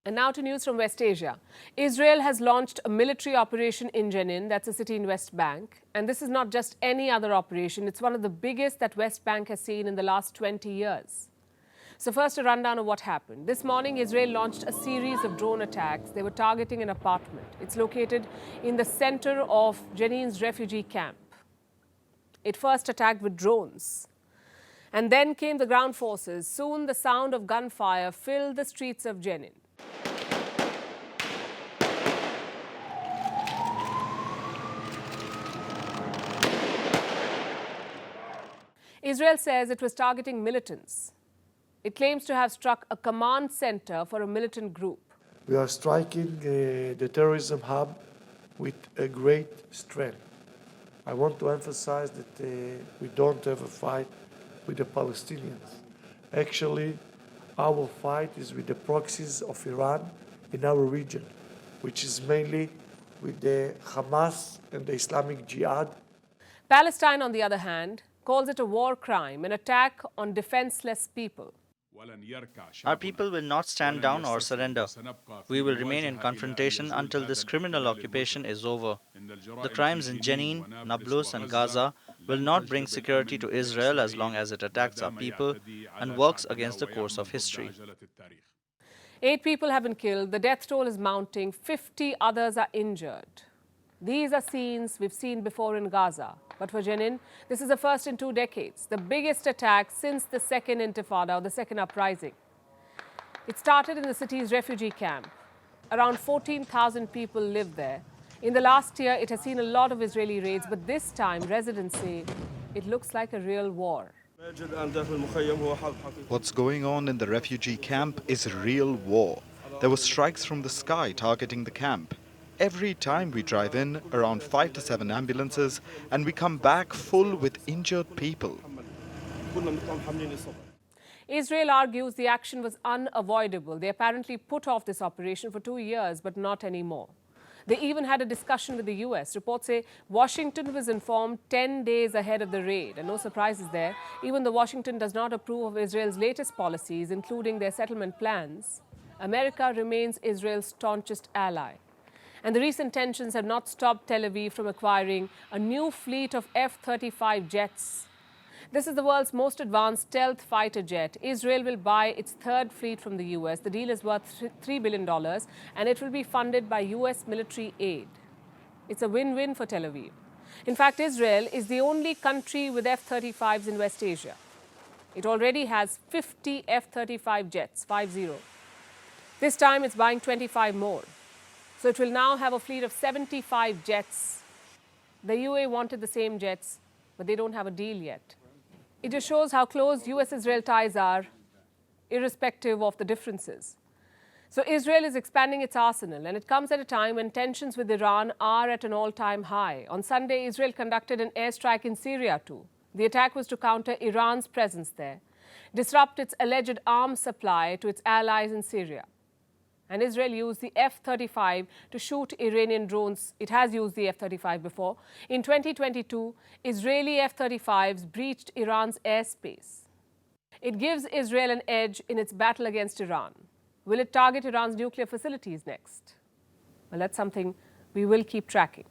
And now to news from West Asia. Israel has launched a military operation in Jenin, that's a city in West Bank. And this is not just any other operation, it's one of the biggest that West Bank has seen in the last 20 years. So first, a rundown of what happened. This morning, Israel launched a series of drone attacks. They were targeting an apartment. It's located in the center of Jenin's refugee camp. It first attacked with drones. And then came the ground forces. Soon, the sound of gunfire filled the streets of Jenin. Israel says it was targeting militants. It claims to have struck a command center for a militant group. We are striking the terrorism hub with a great strength. I want to emphasize that we don't have a fight with the Palestinians. Actually, our fight is with the proxies of Iran in our region, which is mainly with the Hamas and the Islamic Jihad. Palestine, on the other hand, calls it a war crime, an attack on defenseless people. Our people will not stand down or surrender. We will remain in confrontation until this criminal occupation is over. The crimes in Jenin, Nablus and Gaza will not bring security to Israel as long as it attacks our people and works against the course of history. 8 people have been killed. The death toll is mounting. 50 others are injured. These are scenes we've seen before in Gaza. But for Jenin, this is the first in 2 decades, the biggest attack since the second intifada, or the second uprising. It started in the city's refugee camp. Around 14,000 people live there. In the last year, it has seen a lot of Israeli raids, but this time, residents say it looks like a real war. What's going on in the refugee camp is real war. There were strikes from the sky targeting the camp. Every time we drive in, around 5 to 7 ambulances, and we come back full with injured people. Israel argues the action was unavoidable. They apparently put off this operation for 2 years, but not anymore. They even had a discussion with the US. Reports say Washington was informed 10 days ahead of the raid. And no surprises there. Even though Washington does not approve of Israel's latest policies, including their settlement plans, America remains Israel's staunchest ally. And the recent tensions have not stopped Tel Aviv from acquiring a new fleet of F-35 jets. This is the world's most advanced stealth fighter jet. Israel will buy its 3rd fleet from the US. The deal is worth $3 billion, and it will be funded by US military aid. It's a win-win for Tel Aviv. In fact, Israel is the only country with F-35s in West Asia. It already has 50 F-35 jets, 50. This time, it's buying 25 more. So it will now have a fleet of 75 jets. The UAE wanted the same jets, but they don't have a deal yet. It just shows how close US-Israel ties are, irrespective of the differences. So Israel is expanding its arsenal, and it comes at a time when tensions with Iran are at an all-time high. On Sunday, Israel conducted an airstrike in Syria too. The attack was to counter Iran's presence there, disrupt its alleged arms supply to its allies in Syria. And Israel used the F-35 to shoot Iranian drones. It has used the F-35 before. In 2022, Israeli F-35s breached Iran's airspace. It gives Israel an edge in its battle against Iran. Will it target Iran's nuclear facilities next? Well, that's something we will keep tracking.